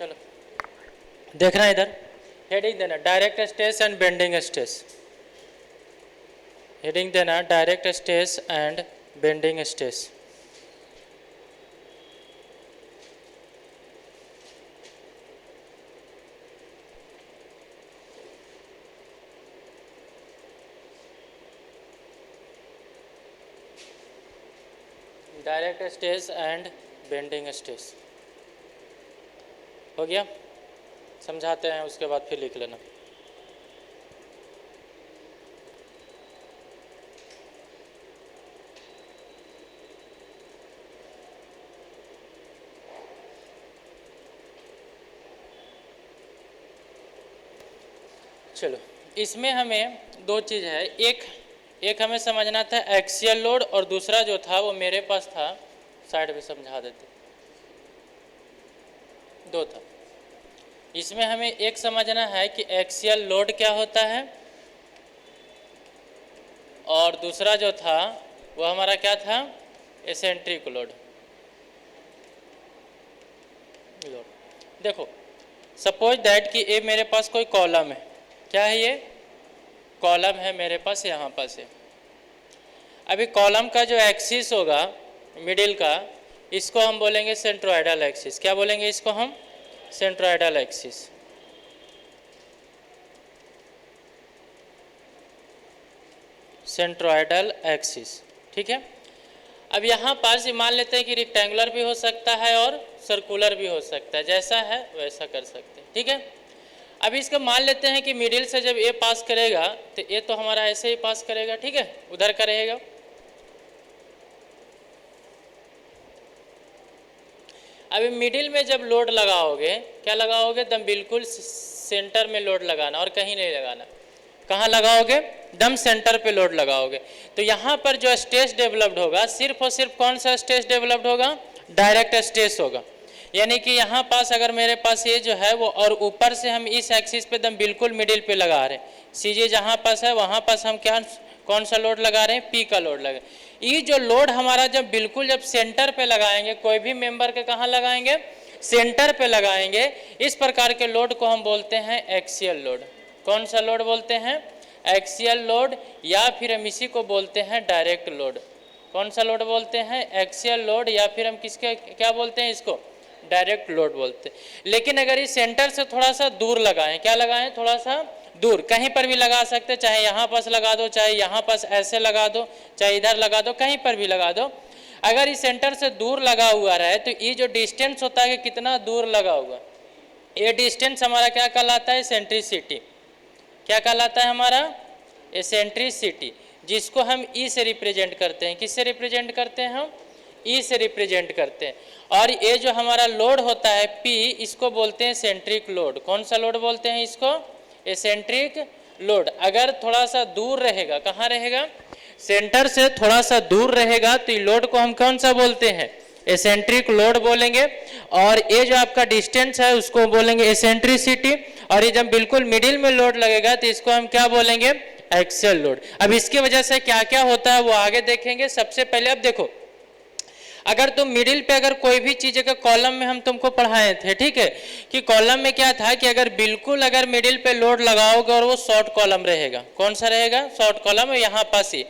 चलो देखना इधर, हेडिंग देना direct stress and bending stress, heading देना direct stress and bending stress. Direct stress and bending stress हो गया, समझाते हैं उसके बाद फिर लिख लेना। चलो इसमें हमें दो चीज़ है, एक हमें समझना था एक्सियल लोड, और दूसरा जो था वो मेरे पास था, साइड में समझा देते, दो था। इसमें हमें एक समझना है कि एक्सियल लोड क्या होता है, और दूसरा जो था वो हमारा क्या था, एसेंट्रिक लोड। देखो सपोज दैट कि ये मेरे पास कोई कॉलम है, क्या है ये कॉलम है मेरे पास, यहाँ पास है। अभी कॉलम का जो एक्सिस होगा मिडिल का, इसको हम बोलेंगे सेंट्रोइडल एक्सिस। क्या बोलेंगे इसको हम, सेंट्रोइडल एक्सिस। सेंट्रोइडल एक्सिस, ठीक है। अब यहाँ पास मान लेते हैं कि रेक्टेंगुलर भी हो सकता है और सर्कुलर भी हो सकता है, जैसा है वैसा कर सकते हैं, ठीक है। अब इसका मान लेते हैं कि मिडिल से जब ये पास करेगा तो ये तो हमारा ऐसे ही पास करेगा, ठीक है, उधर का रहेगा। अभी मिडिल में जब लोड लगाओगे, क्या लगाओगे, दम बिल्कुल सेंटर में लोड लगाना और कहीं नहीं लगाना। कहाँ लगाओगे, दम सेंटर पे लोड लगाओगे। तो यहाँ पर जो स्ट्रेस डेवलप्ड होगा, सिर्फ और सिर्फ कौन सा स्ट्रेस डेवलप्ड होगा, डायरेक्ट स्ट्रेस होगा। यानी कि यहाँ पास अगर मेरे पास ये जो है वो, और ऊपर से हम इस एक्सिस पे दम बिल्कुल मिडिल पे लगा रहे हैं, सीजे जहाँ पास है वहाँ पास हम क्या कौन सा लोड लगा रहे हैं, पी का लोड लगा। ये जो लोड हमारा जब बिल्कुल जब सेंटर पे लगाएंगे, कोई भी मेंबर के कहाँ लगाएंगे, सेंटर पे लगाएंगे, इस प्रकार के लोड को हम बोलते हैं एक्सियल लोड। कौन सा लोड बोलते हैं, एक्सियल लोड, या फिर हम इसी को बोलते हैं डायरेक्ट लोड। कौन सा लोड बोलते हैं, एक्सियल लोड, या फिर हम किसके क्या बोलते हैं, इसको डायरेक्ट लोड बोलते हैं। लेकिन अगर इस सेंटर से थोड़ा सा दूर लगाएं, क्या लगाएं, थोड़ा सा दूर, कहीं पर भी लगा सकते, चाहे यहाँ पास लगा दो, चाहे यहाँ पास ऐसे लगा दो, चाहे इधर लगा दो, कहीं पर भी लगा दो। अगर इस सेंटर से दूर लगा हुआ रहे तो ये जो डिस्टेंस होता है कि कितना दूर लगा हुआ, ये डिस्टेंस हमारा क्या कहलाता है, एसेंट्रिसिटी। क्या कहलाता है हमारा, एसेंट्रिसिटी, जिसको हम ई से रिप्रेजेंट करते हैं। किससे रिप्रेजेंट करते हैं हम, ई से रिप्रेजेंट करते हैं। और ये जो हमारा लोड होता है पी, इसको बोलते हैं सेंट्रिक लोड। कौन सा लोड बोलते हैं इसको, एसेंट्रिक लोड। अगर थोड़ा सा दूर रहेगा, कहाँ रहेगा, सेंटर से थोड़ा सा दूर रहेगा, तो लोड को हम कौन सा बोलते हैं, एसेंट्रिक लोड बोलेंगे। और ये जो आपका डिस्टेंस है उसको बोलेंगे एसेंट्रिसिटी। और ये जब बिल्कुल मिडिल में लोड लगेगा तो इसको हम क्या बोलेंगे, एक्सियल लोड। अब इसकी वजह से क्या क्या होता है वो आगे देखेंगे। सबसे पहले अब देखो, अगर तुम मिडिल पे अगर कोई भी चीज़ का कॉलम में हम तुमको पढ़ाए थे, ठीक है, कि कॉलम में क्या था कि अगर बिल्कुल अगर मिडिल पे लोड लगाओगे और वो शॉर्ट कॉलम रहेगा, कौन सा रहेगा, शॉर्ट कॉलम, यहाँ पास ही।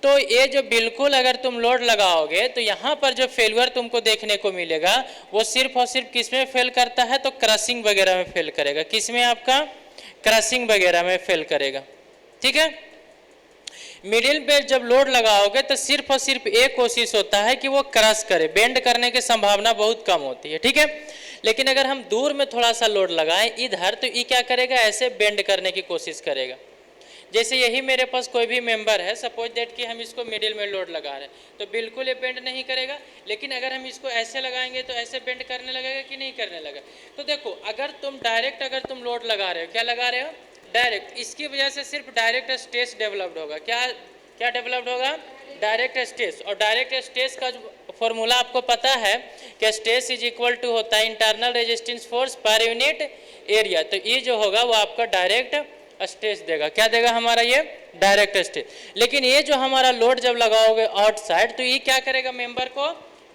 तो ये जो बिल्कुल अगर तुम लोड लगाओगे तो यहाँ पर जो फेलुअर तुमको देखने को मिलेगा वो सिर्फ और सिर्फ किस में फेल करता है, तो क्रशिंग वगैरह में फेल करेगा। किस में, आपका क्रशिंग वगैरह में फेल करेगा, ठीक है। मिडिल पे जब लोड लगाओगे तो सिर्फ और सिर्फ एक कोशिश होता है कि वो क्रश करे, बेंड करने की संभावना बहुत कम होती है, ठीक है। लेकिन अगर हम दूर में थोड़ा सा लोड लगाएं इधर, तो ये क्या करेगा, ऐसे बेंड करने की कोशिश करेगा। जैसे यही मेरे पास कोई भी मेंबर है, सपोज दैट कि हम इसको मिडिल में लोड लगा रहे हैं, तो बिल्कुल ये बेंड नहीं करेगा। लेकिन अगर हम इसको ऐसे लगाएंगे तो ऐसे बेंड करने लगेगा कि नहीं करने लगा। तो देखो, अगर तुम डायरेक्ट अगर तुम लोड लगा रहे हो, क्या लगा रहे हो, डायरेक्ट, इसकी वजह से सिर्फ डायरेक्ट स्ट्रेस डेवलप्ड होगा। क्या क्या डेवलप्ड होगा, डायरेक्ट स्ट्रेस। और डायरेक्ट स्ट्रेस का जो फॉर्मूला आपको पता है कि स्ट्रेस इज इक्वल टू होता है internal resistance force per unit area. तो ये जो होगा वो आपका डायरेक्ट स्ट्रेस देगा। क्या देगा हमारा, ये डायरेक्ट स्ट्रेस। लेकिन ये जो हमारा लोड जब लगाओगे आउटसाइड, तो ये क्या करेगा, मेंबर को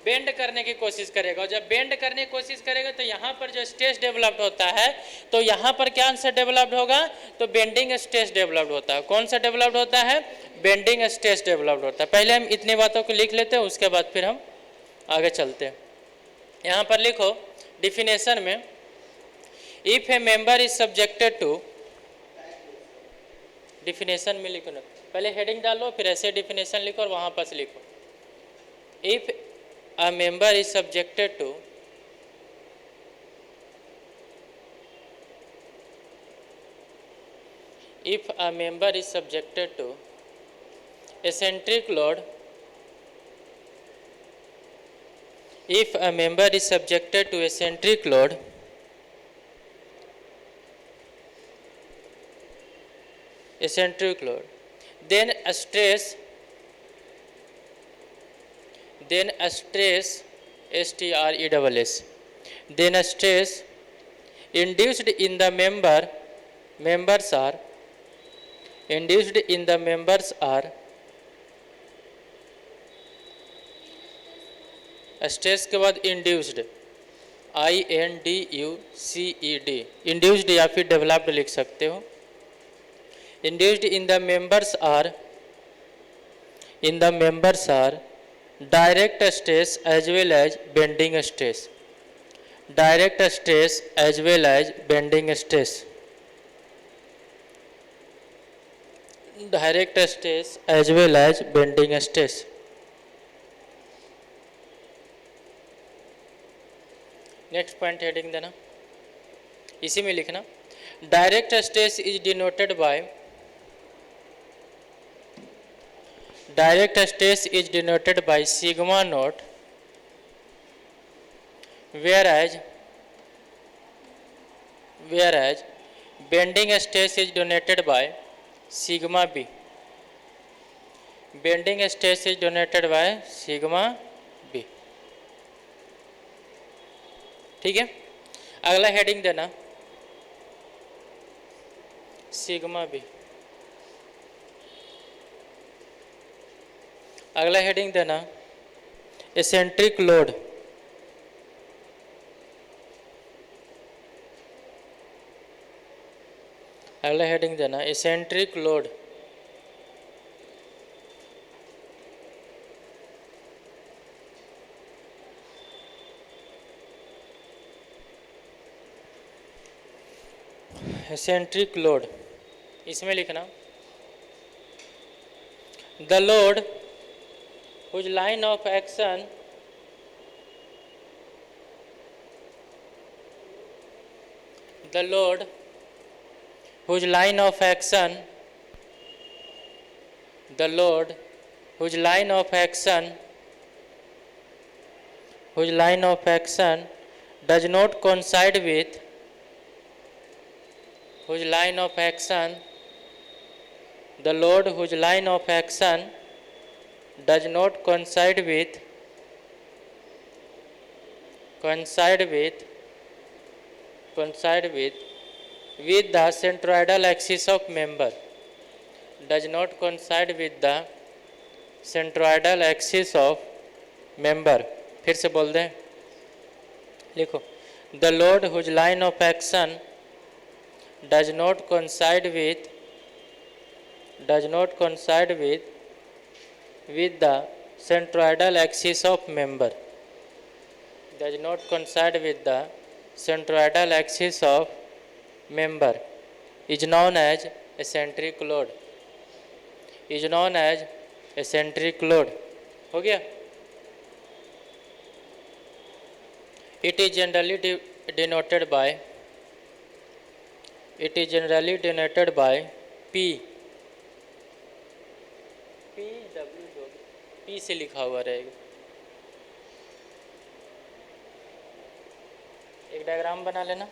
बेंड करने की कोशिश करेगा, और जब बेंड करने की कोशिश करेगा तो यहाँ पर जो स्ट्रेस डेवलप्ड होता है, तो यहाँ पर क्या आंसर डेवलप्ड होगा, तो बेंडिंग स्ट्रेस डेवलप्ड होता है। कौन सा डेवलप्ड होता है, बेंडिंग स्ट्रेस डेवलप्ड होता है। पहले हम इतनी बातों को लिख लेते हैं, उसके बाद फिर हम आगे चलते हैं। यहाँ पर लिखो डिफिनेशन में, if a member is subjected to, definition में लिखो ना, पहले हेडिंग डालो फिर ऐसे डिफिनेशन लिखो और वहाँ पर लिखो। If a member is subjected to if a member is subjected to eccentric load, if a member is subjected to eccentric load, then a stress STRESS, then a stress induced in the members are stress के बाद induced, INDUCED, induced या फिर developed लिख सकते हो। Induced in the members are direct stress as well as bending stress, direct stress as well as bending stress, direct stress as well as bending stress. Next point heading देना, इसी में लिखना, direct stress is denoted by, direct stress is denoted by sigma naught, whereas bending stress is denoted by sigma b, bending stress is denoted by sigma b। ठीक है, अगला heading देना sigma B, अगला heading देना eccentric load, अगला heading देना eccentric load. Eccentric load, इसमें लिखना the load whose line of action whose line of action does not coincide with whose line of action does not coincide with the centroidal axis of member, does not coincide with the centroidal axis of member। फिर से बोल दें, लिखो the load whose line of action does not coincide with the centroidal axis of member, does not coincide with the centroidal axis of member is known as eccentric load, हो गया। it is generally denoted by P से लिखा हुआ रहेगा। एक diagram बना लेना,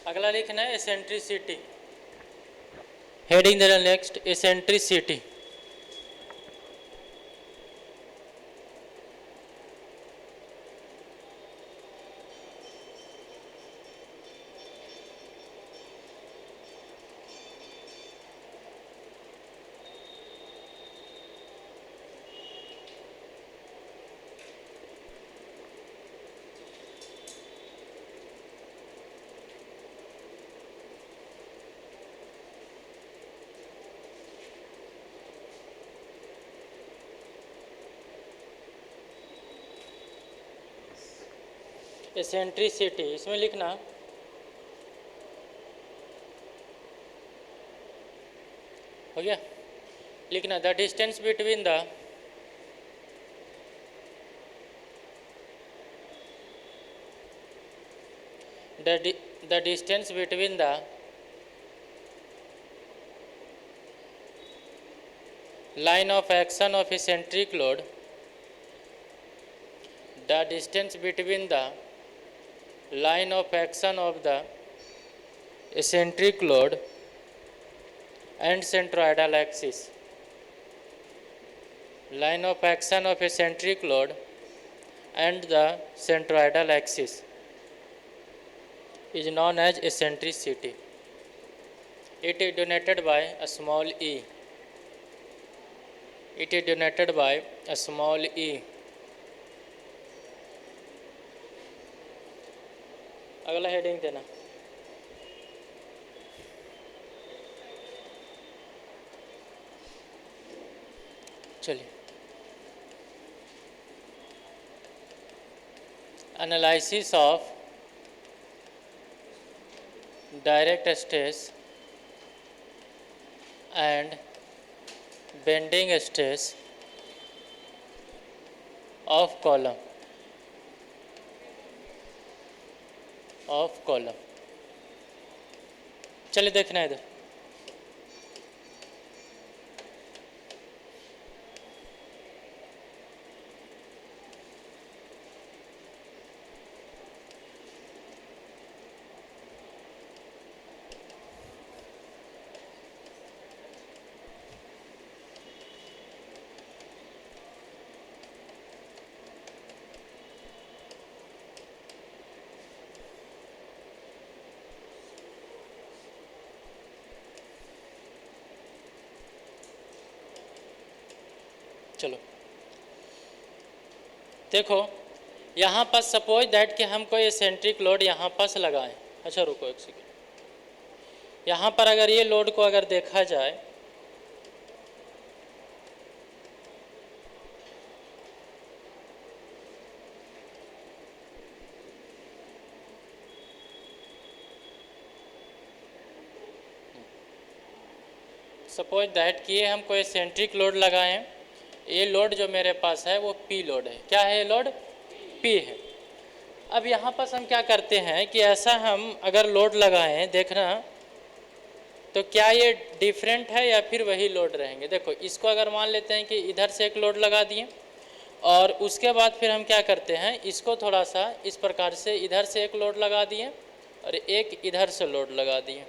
अगला लिखना है एसेंट्रिसिटी। हेडिंग देना नेक्स्ट एसेंट्रिसिटी। एसेंट्रिसिटी इसमें लिखना हो गया। लिखना the distance between the distance between the line of action of eccentric load, the distance between the line of action of the eccentric load and centroidal axis, line of action of eccentric load and the centroidal axis is known as eccentricity. It is denoted by a small e. It is denoted by a small e. अगला heading देना चलिए analysis of direct stress and bending stress of column चलिए देखना है इधर। चलो देखो यहाँ पर सपोज दैट कि हम कोई एसेंट्रिक लोड यहाँ पर लगाएं। अच्छा रुको एक सेकेंड। यहाँ पर अगर ये लोड को अगर देखा जाए सपोज दैट कि ये हम कोई एसेंट्रिक लोड लगाएं। ये लोड जो मेरे पास है वो पी लोड है। क्या है लोड? पी है। अब यहाँ पर हम क्या करते हैं कि ऐसा हम अगर लोड लगाएं देखना तो क्या ये डिफरेंट है या फिर वही लोड रहेंगे। देखो इसको अगर मान लेते हैं कि इधर से एक लोड लगा दिए और उसके बाद फिर हम क्या करते हैं इसको थोड़ा सा इस प्रकार से इधर से एक लोड लगा दिए और एक इधर से लोड लगा दिए।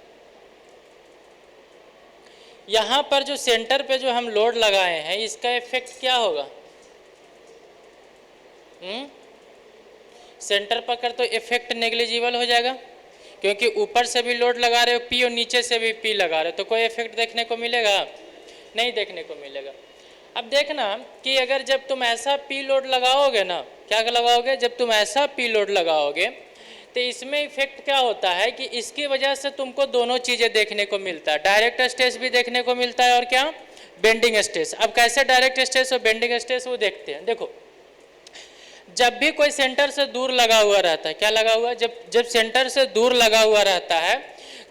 यहाँ पर जो सेंटर पे जो हम लोड लगाए हैं इसका इफेक्ट क्या होगा? सेंटर पकड़ तो इफेक्ट नेग्लिजिबल हो जाएगा क्योंकि ऊपर से भी लोड लगा रहे हो पी और नीचे से भी पी लगा रहे हो तो कोई इफेक्ट देखने को मिलेगा? नहीं देखने को मिलेगा। अब देखना कि अगर जब तुम ऐसा पी लोड लगाओगे ना, क्या लगाओगे? जब तुम ऐसा पी लोड लगाओगे तो इसमें इफेक्ट क्या होता है कि इसकी वजह से तुमको दोनों चीज़ें देखने को मिलता है। डायरेक्ट स्ट्रेस भी देखने को मिलता है और क्या? Bending stress. अब कैसे डायरेक्ट स्ट्रेस और बेंडिंग स्ट्रेस वो देखते हैं। देखो जब भी कोई सेंटर से दूर लगा हुआ रहता है, क्या लगा हुआ? जब सेंटर से दूर लगा हुआ रहता है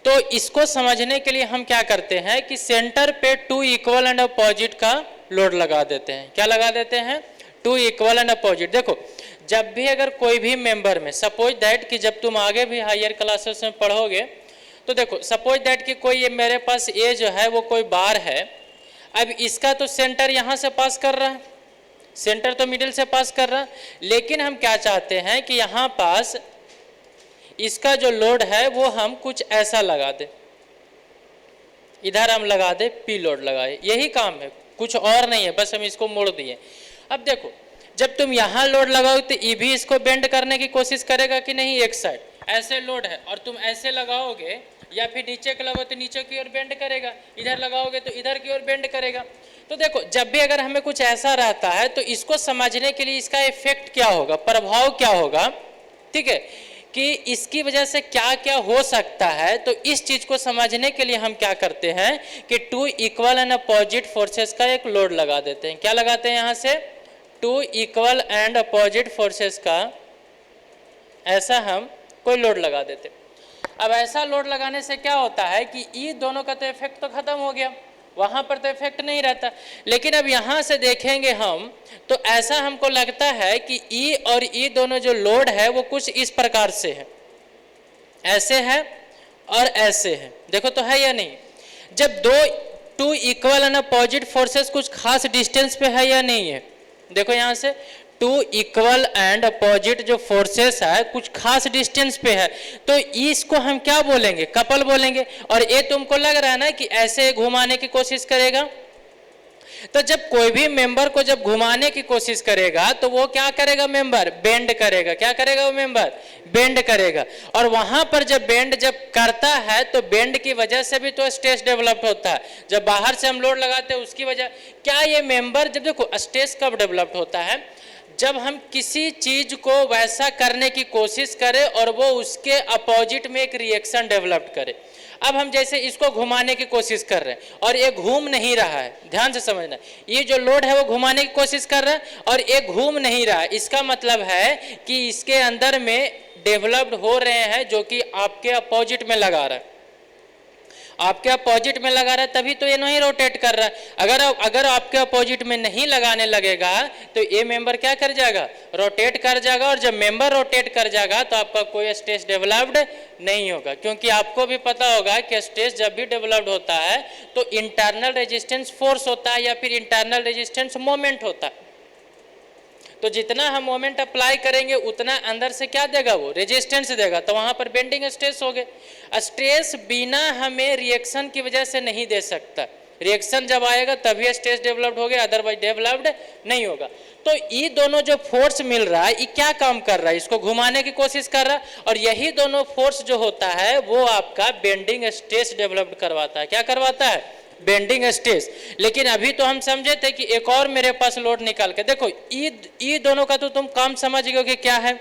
तो इसको समझने के लिए हम क्या करते हैं कि सेंटर पे 2 इक्वल एंड अपोजिट का लोड लगा देते हैं। क्या लगा देते हैं? 2 इक्वल एंड अपोजिट। देखो जब भी अगर कोई भी मेंबर में सपोज दैट कि जब तुम आगे भी हायर क्लासेस में पढ़ोगे तो देखो सपोज दैट कि कोई ये मेरे पास ए जो है वो कोई बार है। अब इसका तो सेंटर यहाँ से पास कर रहा है, सेंटर तो मिडिल से पास कर रहा है, लेकिन हम क्या चाहते हैं कि यहाँ पास इसका जो लोड है वो हम कुछ ऐसा लगा दें, इधर हम लगा दें पी लोड लगाए, यही काम है, कुछ और नहीं है, बस हम इसको मोड़ दिए। अब देखो जब तुम यहाँ लोड लगाओ तो ये भी इसको बेंड करने की कोशिश करेगा कि नहीं, एक साइड ऐसे लोड है और तुम ऐसे लगाओगे या फिर नीचे के लगाओ तो नीचे की ओर बेंड करेगा, इधर लगाओगे तो इधर की ओर बेंड करेगा। तो देखो जब भी अगर हमें कुछ ऐसा रहता है तो इसको समझने के लिए इसका इफेक्ट क्या होगा, प्रभाव क्या होगा, ठीक है, कि इसकी वजह से क्या क्या हो सकता है। तो इस चीज को समझने के लिए हम क्या करते हैं कि two equal and opposite forces का एक लोड लगा देते हैं। क्या लगाते हैं यहाँ से, two equal and opposite forces का ऐसा हम कोई लोड लगा देते। अब ऐसा लोड लगाने से क्या होता है कि ये दोनों का तो इफेक्ट तो खत्म हो गया, वहां पर तो इफेक्ट नहीं रहता। लेकिन अब यहां से देखेंगे हम तो ऐसा हमको लगता है कि ई और ई दोनों जो लोड है वो कुछ इस प्रकार से है, ऐसे है और ऐसे है, देखो तो है या नहीं। जब दो two equal and opposite forces कुछ खास डिस्टेंस पे है या नहीं है, देखो यहां से टू इक्वल एंड अपोजिट जो फोर्सेस है कुछ खास डिस्टेंस पे है, तो इसको हम क्या बोलेंगे, कपल बोलेंगे। और ये तुमको लग रहा है ना कि ऐसे घुमाने की कोशिश करेगा, तो जब कोई भी मेंबर को जब घुमाने की कोशिश करेगा तो वो क्या करेगा, मेंबर बेंड करेगा। क्या करेगा वो मेंबर, बेंड करेगा। और वहां पर जब बेंड जब करता है तो बेंड की वजह से भी तो स्ट्रेस डेवलप होता है। जब बाहर से हम लोड लगाते हैं उसकी वजह, क्या ये मेंबर, जब देखो स्ट्रेस कब डेवलप होता है, जब हम किसी चीज को वैसा करने की कोशिश करें और वो उसके अपोजिट में एक रिएक्शन डेवलप करे। अब हम जैसे इसको घुमाने की कोशिश कर रहे हैं और ये घूम नहीं रहा है, ध्यान से समझना, ये जो लोड है वो घुमाने की कोशिश कर रहा है और ये घूम नहीं रहा है, इसका मतलब है कि इसके अंदर में डेवलप्ड हो रहे हैं जो कि आपके अपोजिट में लगा रहा है, आपके अपोजिट में लगा रहा है तभी तो ये नहीं रोटेट कर रहा है। अगर आपके अपोजिट में नहीं लगाने लगेगा तो ये मेंबर क्या कर जाएगा, रोटेट कर जाएगा। और जब मेंबर रोटेट कर जाएगा तो आपका कोई स्ट्रेस डेवलप्ड नहीं होगा, क्योंकि आपको भी पता होगा कि स्ट्रेस जब भी डेवलप्ड होता है तो इंटरनल रेजिस्टेंस फोर्स होता है या फिर इंटरनल रेजिस्टेंस मोमेंट होता है। तो जितना हम मोमेंट अप्लाई करेंगे उतना अंदर से क्या देगा, वो रेजिस्टेंस देगा, तो वहां पर बेंडिंग स्ट्रेस हो गए। स्ट्रेस बिना हमें रिएक्शन की वजह से नहीं दे सकता, रिएक्शन जब आएगा तभी स्ट्रेस डेवलप्ड हो गया, अदरवाइज डेवलप्ड नहीं होगा। तो ये दोनों जो फोर्स मिल रहा है ये क्या काम कर रहा है, इसको घुमाने की कोशिश कर रहा है, और यही दोनों फोर्स जो होता है वो आपका बेंडिंग स्ट्रेस डेवलप्ड करवाता है। क्या करवाता है, बेंडिंग स्ट्रेस। लेकिन अभी तो हम समझे थे कि एक और मेरे पास लोड निकाल के देखो, ई दोनों का तो तुम काम समझ गए कि क्या है,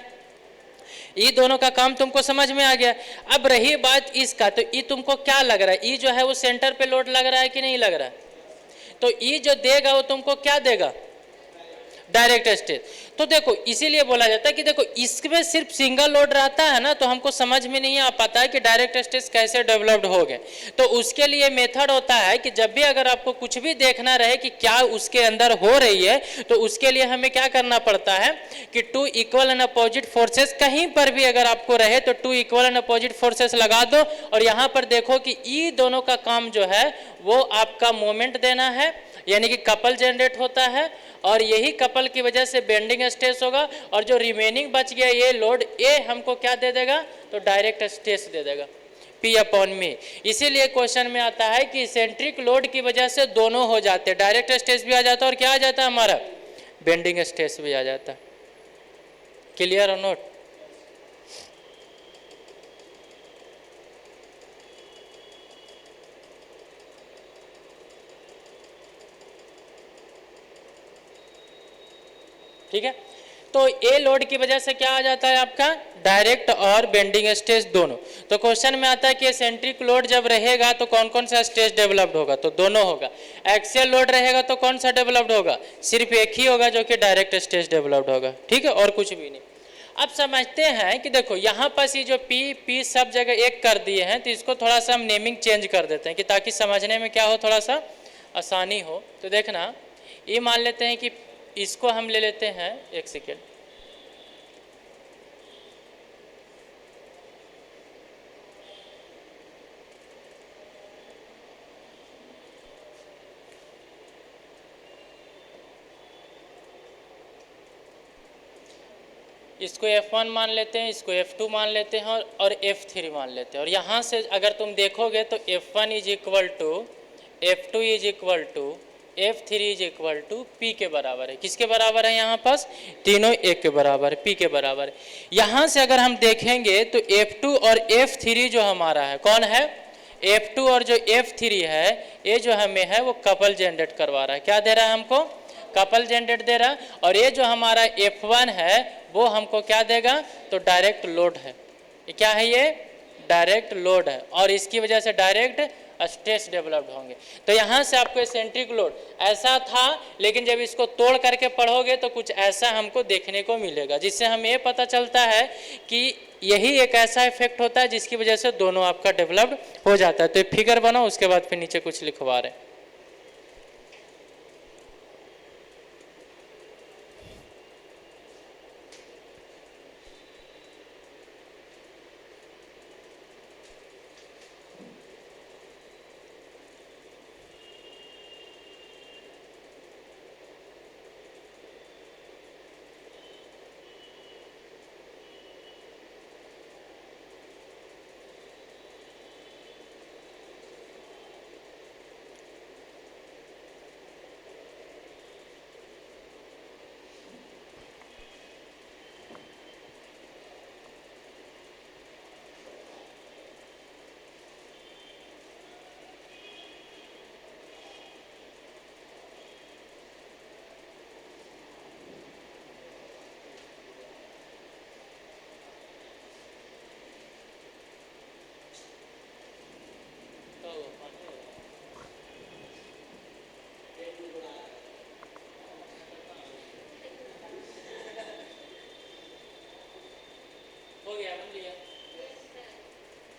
ई दोनों का काम तुमको समझ में आ गया। अब रही बात इसका, तो ई तुमको क्या लग रहा है, ई जो है वो सेंटर पे लोड लग रहा है कि नहीं लग रहा है, तो ई जो देगा वो तुमको क्या देगा, डायरेक्ट स्ट्रेस। तो देखो इसीलिए बोला जाता है कि देखो इसमें सिर्फ सिंगल लोड रहता है ना तो हमको समझ में नहीं आ पाता है कि डायरेक्ट स्ट्रेस कैसे डेवलप्ड हो गए। तो उसके लिए मेथड होता है कि जब भी अगर आपको कुछ भी देखना रहे कि क्या उसके अंदर हो रही है तो उसके लिए हमें क्या करना पड़ता है कि two equal and opposite forces कहीं पर भी अगर आपको रहे तो two equal and opposite forces लगा दो और यहाँ पर देखो कि ई दोनों का काम जो है वो आपका मोमेंट देना है, यानी कि कपल जनरेट होता है और यही कपल की वजह से बेंडिंग स्ट्रेस होगा। और जो रिमेनिंग बच गया ये लोड, ये हमको क्या दे देगा, तो डायरेक्ट स्ट्रेस दे देगा, P अपॉन मी। इसीलिए क्वेश्चन में आता है कि सेंट्रिक लोड की वजह से दोनों हो जाते हैं, डायरेक्ट स्ट्रेस भी आ जाता है और क्या आ जाता है हमारा, बेंडिंग स्ट्रेस भी आ जाता है। क्लियर और नोट। ठीक है, तो ए लोड की वजह से क्या आ जाता है आपका, डायरेक्ट और बेंडिंग स्ट्रेस दोनों। तो क्वेश्चन में आता है कि सेंट्रिक लोड जब रहेगा तो कौन कौन सा स्ट्रेस डेवलप्ड होगा, तो दोनों होगा। एक्सियल लोड रहेगा तो कौन सा डेवलप्ड होगा, सिर्फ एक ही होगा जो कि डायरेक्ट स्ट्रेस डेवलप्ड होगा, ठीक है, और कुछ भी नहीं। अब समझते हैं कि देखो यहाँ पर ये जो पी सब जगह एक कर दिए हैं तो इसको थोड़ा सा हम नेमिंग चेंज कर देते हैं कि ताकि समझने में क्या हो, थोड़ा सा आसानी हो। तो देखना ये मान लेते हैं कि इसको हम ले लेते हैं, एक सेकेंड, इसको F1 मान लेते हैं, इसको F2 मान लेते हैं और F3 मान लेते हैं। और यहाँ से अगर तुम देखोगे तो F1 is equal to F2 is equal to F3 is equal to P के बराबर है। किसके बराबर है यहाँ पास? तीनों एक के बराबर है, P के बराबर है। यहाँ से अगर हम देखेंगे तो F2 और F3 जो हमारा है, कौन है? F2 और जो F3 है, ये जो हमें है वो कपल जनरेट करवा रहा है। क्या दे रहा है हमको? कपल जनरेट दे रहा है। और ये जो हमारा F1 है वो हमको क्या देगा? तो डायरेक्ट लोड है। ये क्या है? ये डायरेक्ट लोड है और इसकी वजह से डायरेक्ट स्ट्रेस डेवलप्ड होंगे। तो यहाँ से आपको एसेंट्रिक लोड ऐसा था, लेकिन जब इसको तोड़ करके पढ़ोगे तो कुछ ऐसा हमको देखने को मिलेगा, जिससे हमें ये पता चलता है कि यही एक ऐसा इफेक्ट होता है जिसकी वजह से दोनों आपका डेवलप्ड हो जाता है। तो ये फिगर बनाओ, उसके बाद फिर नीचे कुछ लिखवा रहे हैं।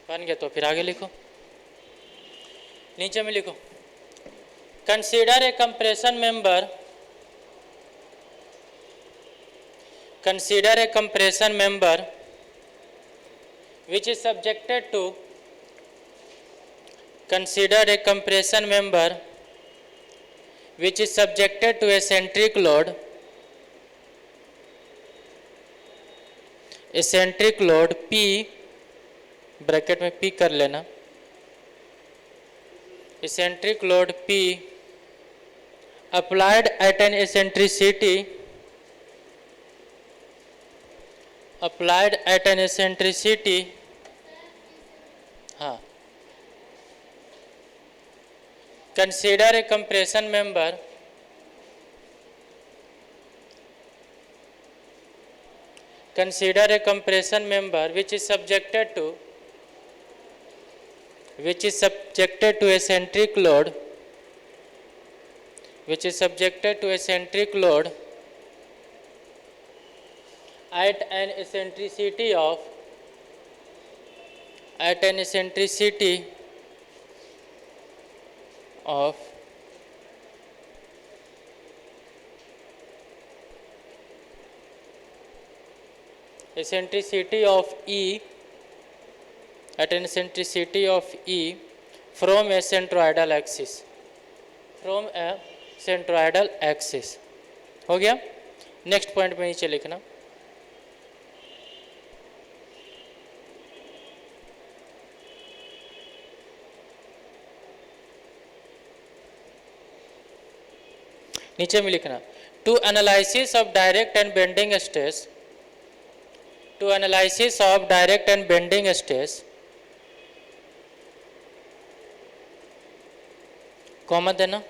बन गया तो फिर आगे लिखो, नीचे में लिखो, consider a compression member, consider a compression member which is subjected to, consider a compression member which is subjected to eccentric load, eccentric load P, bracket में P कर लेना, eccentric load P applied at an eccentricity, applied at an eccentricity, हाँ, consider a compression member consider a compression member which is subjected to eccentric load, which is subjected to eccentric load at an eccentricity of eccentricity of E, at an eccentricity of E from a centroidal axis, from a centroidal axis। हो गया। Next point में नीचे लिखना, नीचे में लिखना, two analysis of direct and bending stress, two analysis of direct and bending stress, comma देना,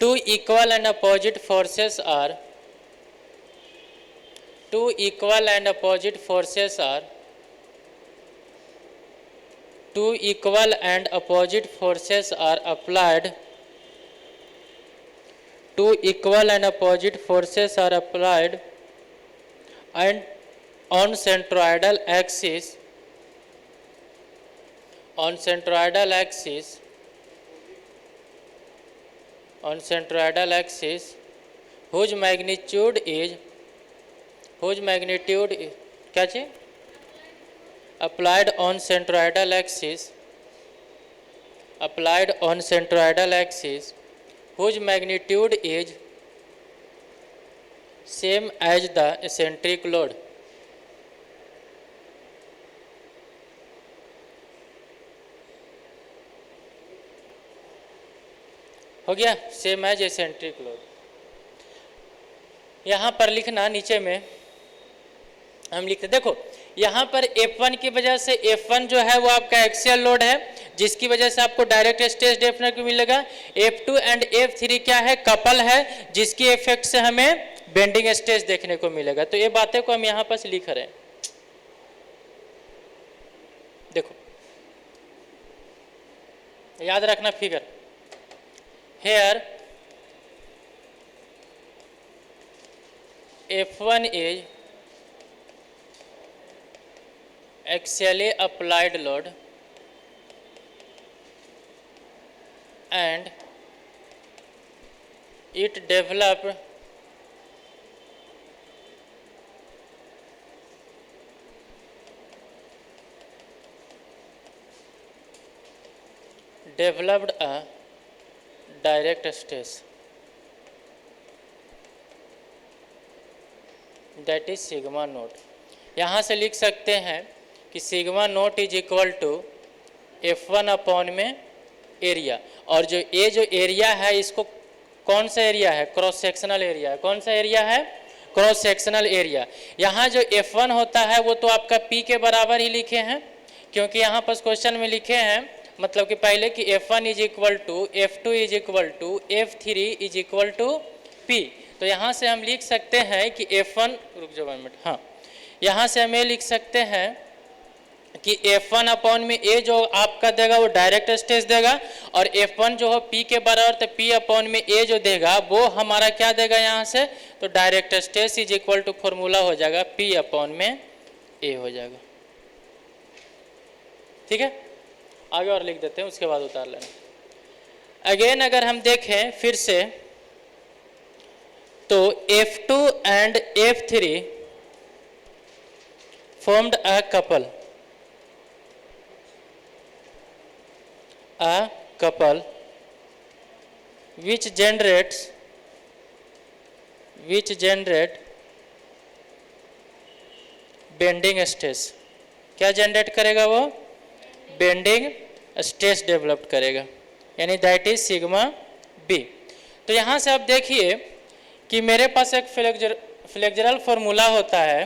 two equal and opposite forces are, two equal and opposite forces are, two equal and opposite forces are applied, two equal and opposite forces are applied and on centroidal axis, on centroidal axis, on centroidal axis whose magnitude is क्या चीज, applied on centroidal axis, applied on centroidal axis whose magnitude is same as the eccentric load. हो गया, same as eccentric load. यहाँ पर लिखना, नीचे में हम लिखते, देखो यहाँ पर F1 की वजह से F1 जो है वो आपका एक्सियल लोड है, जिसकी वजह से आपको डायरेक्ट स्ट्रेस देखने को मिलेगा। F2 एंड F3 क्या है, कपल है, जिसकी इफेक्ट से हमें बेंडिंग स्ट्रेस देखने को मिलेगा। तो ये बातें को हम यहाँ पर लिख रहे हैं। देखो याद रखना figure, here F1 is axially applied load and it developed a direct stress, that is sigma naught. यहाँ से लिख सकते हैं कि sigma naught is equal to F1 upon में एरिया, और जो ये जो एरिया है इसको कौन सा एरिया है, क्रॉस सेक्शनल एरिया है। कौन सा एरिया है, क्रॉस सेक्शनल एरिया। यहाँ जो F1 होता है वो तो आपका P के बराबर ही लिखे हैं, क्योंकि यहाँ पर क्वेश्चन में लिखे हैं, मतलब कि पहले कि F1 is equal to F2 is equal to F3 is equal to P। तो यहाँ से हम लिख सकते हैं कि F1, रुक जाओ 1 मिनट, हाँ, यहाँ से हम ये लिख सकते हैं कि F1 अपॉन में A जो आपका देगा वो डायरेक्ट स्ट्रेस देगा, और F1 जो हो P के बराबर, तो P अपॉन में A जो देगा वो हमारा क्या देगा यहाँ से, तो direct stress is equal to formula हो जाएगा P अपॉन में A हो जाएगा। ठीक है, आगे और लिख देते हैं, उसके बाद उतार लेना। अगेन अगर हम देखें फिर से, तो F2 and F3 formed a couple which generate bending stress. क्या जनरेट करेगा वो, बेंडिंग स्ट्रेस डेवलप करेगा, यानी दैट इज सिग्मा बी। तो यहाँ से आप देखिए कि मेरे पास एक फ्लेक्सुरल फॉर्मूला होता है,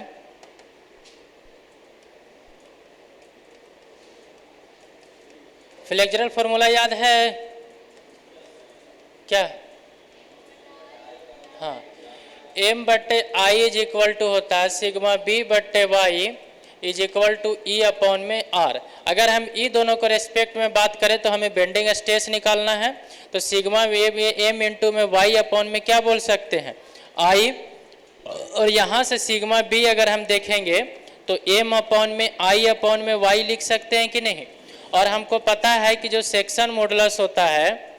फ्लेक्सुरल फॉर्मूला याद है क्या, हाँ, M बट्टे I इज इक्वल टू होता है सिग्मा B बट्टे Y is equal to E upon में R। अगर हम E दोनों को रेस्पेक्ट में बात करें तो हमें बेंडिंग स्ट्रेस निकालना है, तो सिग्मा M इंटू में Y अपॉन में क्या बोल सकते हैं, I, और यहाँ से सिग्मा B अगर हम देखेंगे तो M अपॉन में I अपॉन में Y लिख सकते हैं कि नहीं। और हमको पता है कि जो सेक्शन मॉडुलस होता है,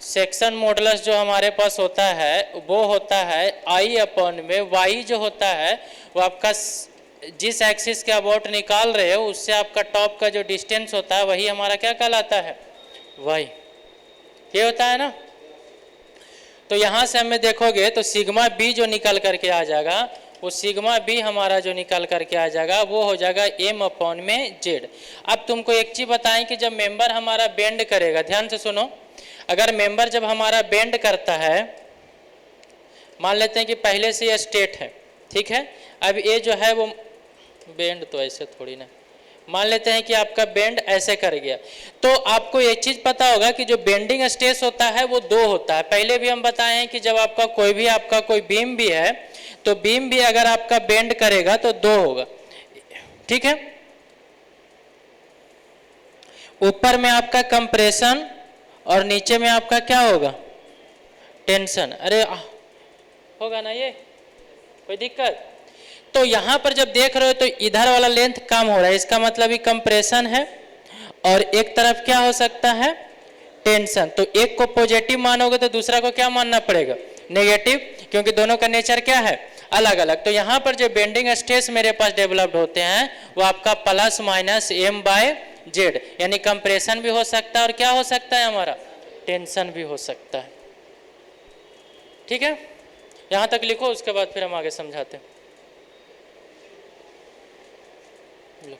सेक्शन मॉडुलस जो हमारे पास होता है वो होता है I अपॉन में Y, जो होता है वो आपका जिस एक्सिस के अबाउट निकाल रहे हो उससे आपका टॉप का जो डिस्टेंस होता है वही हमारा क्या कहलाता है, Y। ये होता है ना। तो यहाँ से हमें देखोगे तो सिग्मा B जो निकल करके आ जाएगा, वो सिग्मा B हमारा जो निकल करके आ जाएगा वो हो जाएगा M अपॉन में Z। अब तुमको एक चीज़ बताएं कि जब मेंबर हमारा बेंड करेगा, ध्यान से सुनो, अगर मेंबर जब हमारा बेंड करता है, मान लेते हैं कि पहले से ये स्ट्रेट है, ठीक है, अब ये जो है वो बेंड तो ऐसे थोड़ी ना, मान लेते हैं कि आपका बेंड ऐसे कर गया, तो आपको एक चीज़ पता होगा कि जो बेंडिंग स्ट्रेस होता है वो दो होता है। पहले भी हम बताए हैं कि जब आपका कोई बीम भी है तो बीम भी अगर आपका बेंड करेगा तो दो होगा, ठीक है, ऊपर में आपका कंप्रेशन और नीचे में आपका क्या होगा, टेंशन। अरे होगा ना ये, कोई दिक्कत। तो यहाँ पर जब देख रहे हो तो इधर वाला लेंथ कम हो रहा है, इसका मतलब ही कंप्रेशन है, और एक तरफ क्या हो सकता है, टेंशन। तो एक को पॉजिटिव मानोगे तो दूसरा को क्या मानना पड़ेगा, नेगेटिव, क्योंकि दोनों का नेचर क्या है, अलग अलग। तो यहाँ पर जो बेंडिंग स्ट्रेस मेरे पास डेवलप्ड होते हैं वो आपका plus minus M by Z, यानी कंप्रेशन भी हो सकता है और क्या हो सकता है हमारा, टेंशन भी हो सकता है, ठीक है। यहाँ तक लिखो, उसके बाद फिर हम आगे समझाते हैं। लो।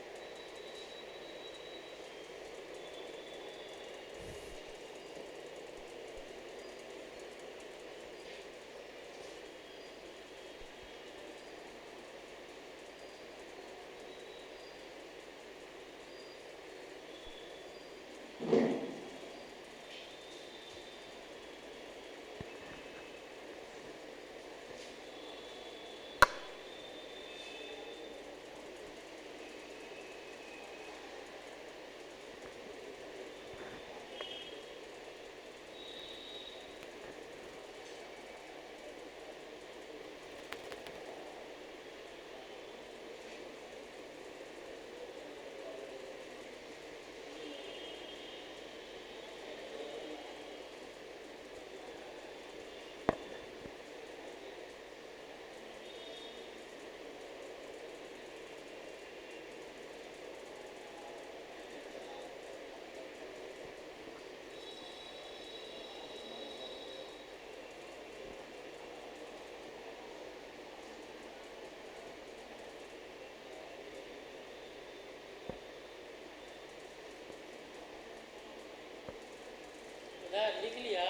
लिख लिया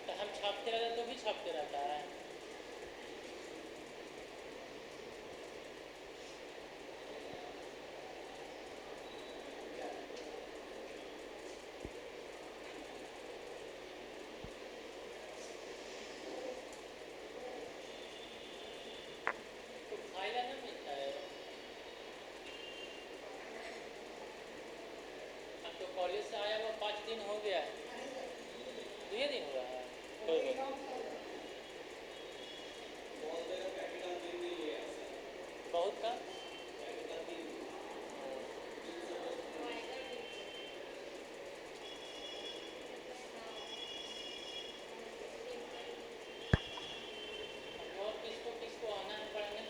तो हम छापते रहते तो भी छापते रहता है। तो फायदा नहीं मिलता है। अब तो कॉलेज से आया हुआ 5 दिन हो गया है, 2 दिन हुआ है। कोई बात नहीं। बहुत का और किसको किसको आना है पढ़ने?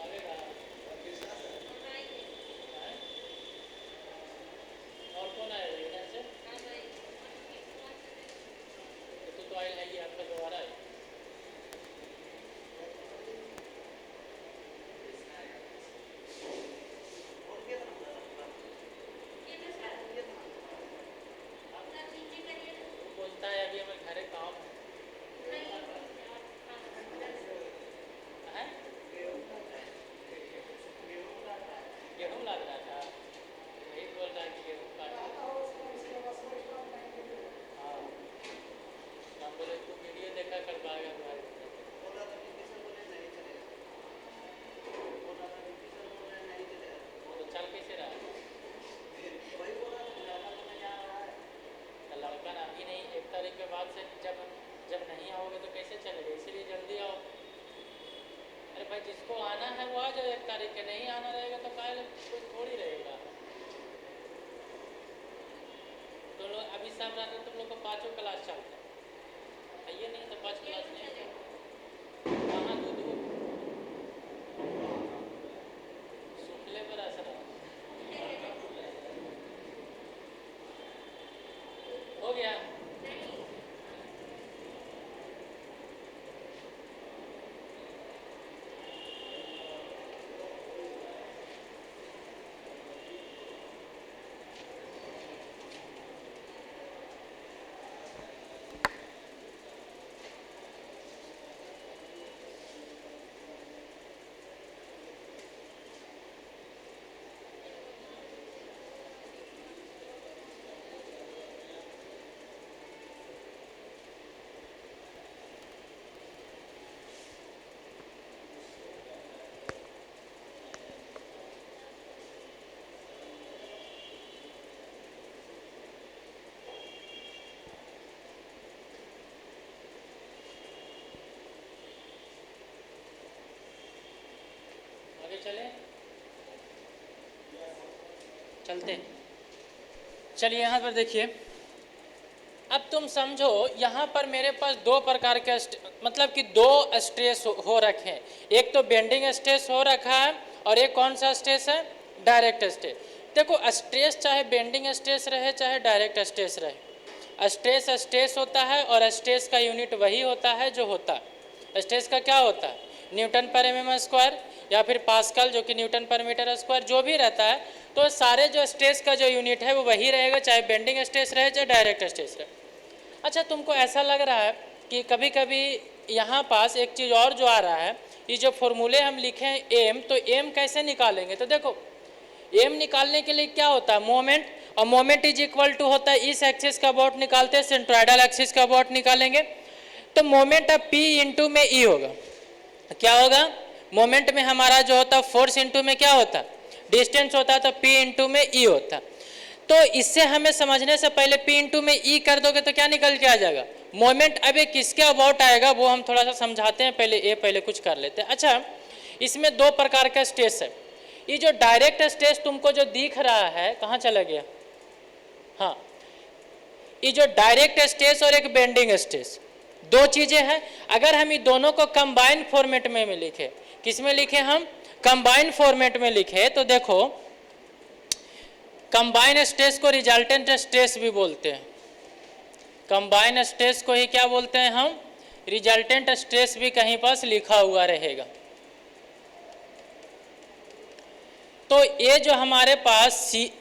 आवेगा? हैं? और कौन आएगा इधर से? तो आए है ये आपका दोबारा है। वो बोलता है अभी हमें घरे काम है। गेहूँ लग रहा था, वही बोल रहा है कि गेहूँ काट। हाँ, हम बोले तू वीडियो देखा कर पाएगा तुम्हारे। तो चल कैसे रहा? तो लड़का ना अभी नहीं, 1 तारीख के बाद से जब नहीं आओगे तो कैसे चलेगा? इसीलिए जल्दी आओ। अरे भाई जिसको आना है वो आ जाओ 1 तारीख के, नहीं आना रहेगा तो कल कुछ थोड़ी रहेगा। तो लोग अभी सब रहते तुम लोग को 5 क्लास चलता है, ये नहीं तो 5 क्लास नहीं है। कहाँ दूध सूखले पर असर हो गया। आगे चले, चलते हैं। चलिए यहाँ पर देखिए, अब तुम समझो यहाँ पर मेरे पास 2 प्रकार के मतलब कि 2 स्ट्रेस हो रखे हैं। एक तो बेंडिंग स्ट्रेस हो रखा है और एक कौन सा स्ट्रेस है? Direct stress. देखो स्ट्रेस चाहे बेंडिंग स्ट्रेस रहे चाहे डायरेक्ट स्ट्रेस रहे, स्ट्रेस स्ट्रेस होता है और स्ट्रेस का यूनिट वही होता है जो होता है। स्ट्रेस का क्या होता है? न्यूटन पर mm स्क्वायर या फिर पास्कल जो कि न्यूटन पर मीटर स्क्वायर जो भी रहता है, तो सारे जो स्ट्रेस का जो यूनिट है वो वही रहेगा, चाहे बेंडिंग स्ट्रेस रहे चाहे डायरेक्ट स्ट्रेस रहे। अच्छा, तुमको ऐसा लग रहा है कि कभी कभी यहाँ पास एक चीज़ और जो आ रहा है, ये जो फॉर्मूले हम लिखे हैं एम, तो एम कैसे निकालेंगे? तो देखो एम निकालने के लिए क्या होता है? मोमेंट, और मोमेंट इज इक्वल टू होता है इस एक्सिस का अबाउट निकालते हैं, सेंट्रोइडल एक्सिस का अबाउट निकालेंगे, तो मोमेंट अब पी इंटू में ई होगा। क्या होगा? मोमेंट में हमारा जो होता है फोर्स इंटू में क्या होता है? डिस्टेंस होता है, तो पी इंटू में ई होता है। तो इससे हमें समझने से पहले पी इंटू में ई कर दोगे तो क्या निकल के आ जाएगा? मोमेंट अब ये किसके अबाउट आएगा वो हम थोड़ा सा समझाते हैं, पहले कुछ कर लेते हैं। अच्छा, इसमें दो प्रकार का स्ट्रेस है। ये जो डायरेक्ट स्ट्रेस तुमको जो दिख रहा है, कहाँ चला गया? हाँ, ये जो डायरेक्ट स्ट्रेस और एक बेंडिंग स्ट्रेस, दो चीजें हैं। अगर हम ये दोनों को कंबाइन फॉर्मेट में लिखे, किस में लिखे? हम कंबाइन फॉर्मेट में लिखे, तो देखो कंबाइन स्ट्रेस को रिजल्टेंट स्ट्रेस भी बोलते हैं। कंबाइन स्ट्रेस को ही क्या बोलते हैं हम? रिजल्टेंट स्ट्रेस भी कहीं पास लिखा हुआ रहेगा। तो ये जो हमारे पास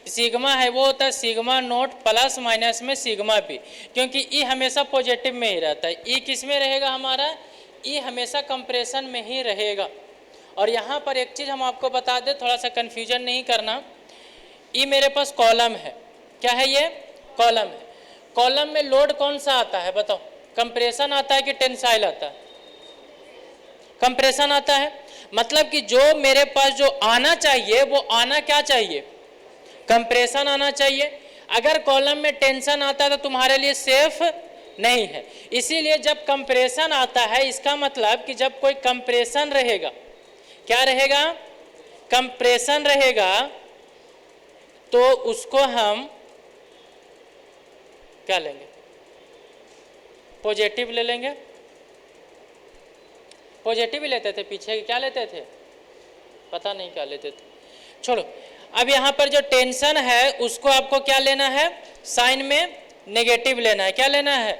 सिग्मा है वो होता है सिग्मा नोट प्लस माइनस में सिग्मा पी, क्योंकि ई हमेशा पॉजिटिव में ही रहता है। ई किस में रहेगा हमारा? ई हमेशा कंप्रेशन में ही रहेगा। और यहाँ पर एक चीज़ हम आपको बता दें, थोड़ा सा कन्फ्यूजन नहीं करना। ई मेरे पास कॉलम है, क्या है ये? कॉलम है। कॉलम में लोड कौन सा आता है बताओ? कंप्रेशन आता है कि टेंसाइल आता है? कंप्रेशन आता है। मतलब कि जो मेरे पास जो आना चाहिए वो आना क्या चाहिए? कंप्रेशन आना चाहिए। अगर कॉलम में टेंशन आता है तो तुम्हारे लिए सेफ नहीं है। इसीलिए जब कंप्रेशन आता है, इसका मतलब कि जब कोई कंप्रेशन रहेगा, क्या रहेगा? कंप्रेशन रहेगा, तो उसको हम क्या लेंगे? पॉजिटिव ले लेंगे। पॉजिटिव ही लेते थे, पीछे क्या लेते थे पता नहीं क्या लेते थे, छोड़ो। अब यहाँ पर जो टेंशन है उसको आपको क्या लेना है? साइन में नेगेटिव लेना है। क्या लेना है?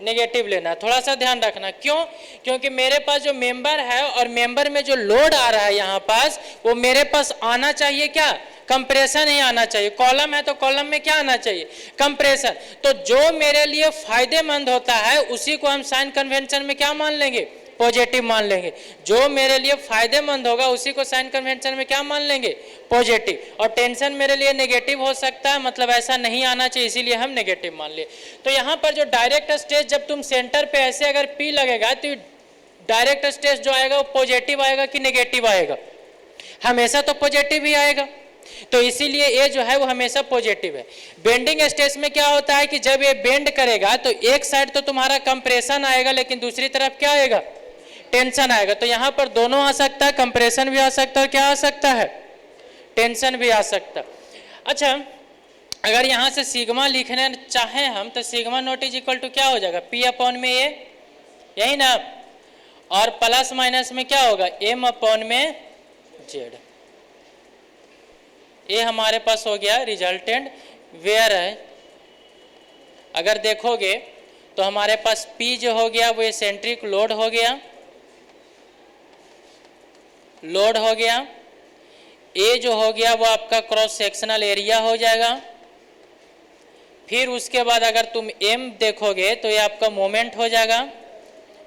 नेगेटिव लेना है। थोड़ा सा ध्यान रखना, क्यों? क्योंकि मेरे पास जो मेंबर है और मेंबर में जो लोड आ रहा है यहाँ पास, वो मेरे पास आना चाहिए क्या? कंप्रेशन ही आना चाहिए। कॉलम है तो कॉलम में क्या आना चाहिए? कंप्रेशन। तो जो मेरे लिए फायदेमंद होता है उसी को हम साइन कन्वेंशन में क्या मान लेंगे? पॉजिटिव मान लेंगे। जो मेरे लिए फायदेमंद होगा उसी को साइन कन्वेंशन में क्या मान लेंगे? पॉजिटिव। और टेंशन मेरे लिए नेगेटिव हो सकता है, मतलब ऐसा नहीं आना चाहिए, इसीलिए हम नेगेटिव मान लिए। तो यहाँ पर जो डायरेक्ट स्ट्रेस, जब तुम सेंटर पे ऐसे अगर पी लगेगा तो डायरेक्ट स्ट्रेस जो आएगा वो पॉजिटिव आएगा कि नेगेटिव आएगा? हमेशा तो पॉजिटिव ही आएगा। तो इसीलिए ये जो है वो हमेशा पॉजिटिव है। बेंडिंग स्ट्रेस में क्या होता है कि जब ये बेंड करेगा तो एक साइड तो तुम्हारा कंप्रेशन आएगा, लेकिन दूसरी तरफ क्या आएगा? टेंशन आएगा। तो यहाँ पर दोनों आ सकता है, कंप्रेशन भी आ सकता है और क्या आ सकता है? टेंशन भी आ सकता है। अच्छा, अगर यहाँ से सिग्मा लिखने चाहें हम तो sigma naught is equal to क्या हो जाएगा? पी अपॉन में ए, यही ना? और प्लस माइनस में क्या होगा? एम अपॉन में जेड। ये हमारे पास हो गया रिजल्टेंट। वेयर है, अगर देखोगे तो हमारे पास P जो हो गया वो एसेंट्रिक लोड हो गया, A जो हो गया वो आपका क्रॉस सेक्शनल एरिया हो जाएगा। फिर उसके बाद अगर तुम M देखोगे तो ये आपका मोमेंट हो जाएगा,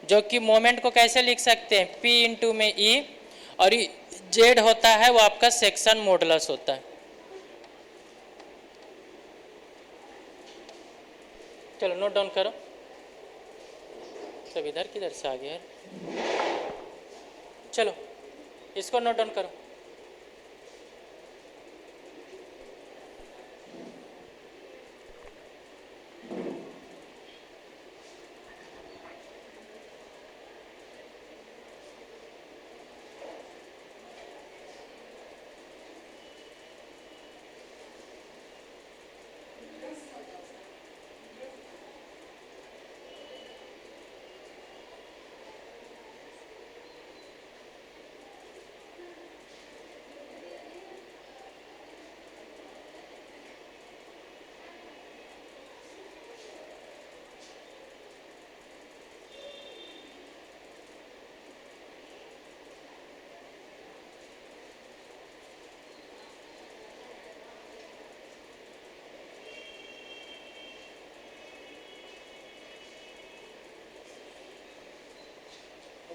जो कि मोमेंट को कैसे लिख सकते हैं? P इंटू में E, और Z होता है वो आपका सेक्शन मॉडुलस होता है। चलो नोट डाउन करो। सब इधर किधर से आ गया? चलो इसको नोट डाउन करो।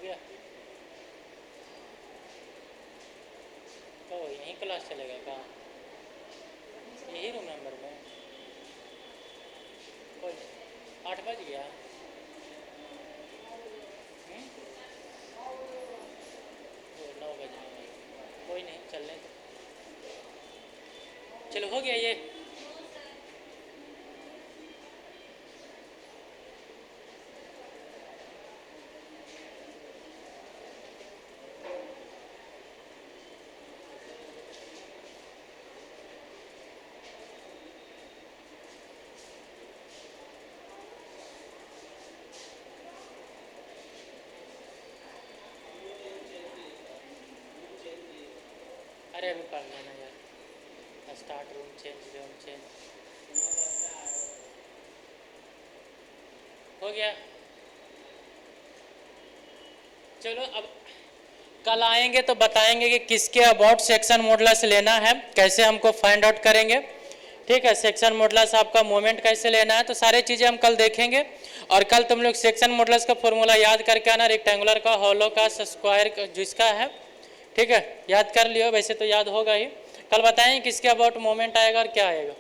गया? तो यहीं क्लास चलेगा कहाँ? यही रूम नंबर में? कोई 8 बज गया। तो 9 बजे कोई नहीं, चलने दो। चलो हो गया ये। अरे अभी कर लेना यार, स्टार्ट रूम चेंज। हो गया। चलो अब कल आएंगे तो बताएंगे कि किसके अबाउट सेक्शन मॉडुलस लेना है, कैसे हमको फाइंड आउट करेंगे। ठीक है, सेक्शन मॉडुलस आपका मोमेंट कैसे लेना है, तो सारी चीज़ें हम कल देखेंगे। और कल तुम लोग सेक्शन मॉडुलस का फॉर्मूला याद करके आना, रेक्टेंगुलर का, हॉलो का, स्क्वायर का, जिसका है। ठीक है, याद कर लियो, वैसे तो याद होगा ही। कल बताएं किसके अबाउट मोमेंट आएगा और क्या आएगा।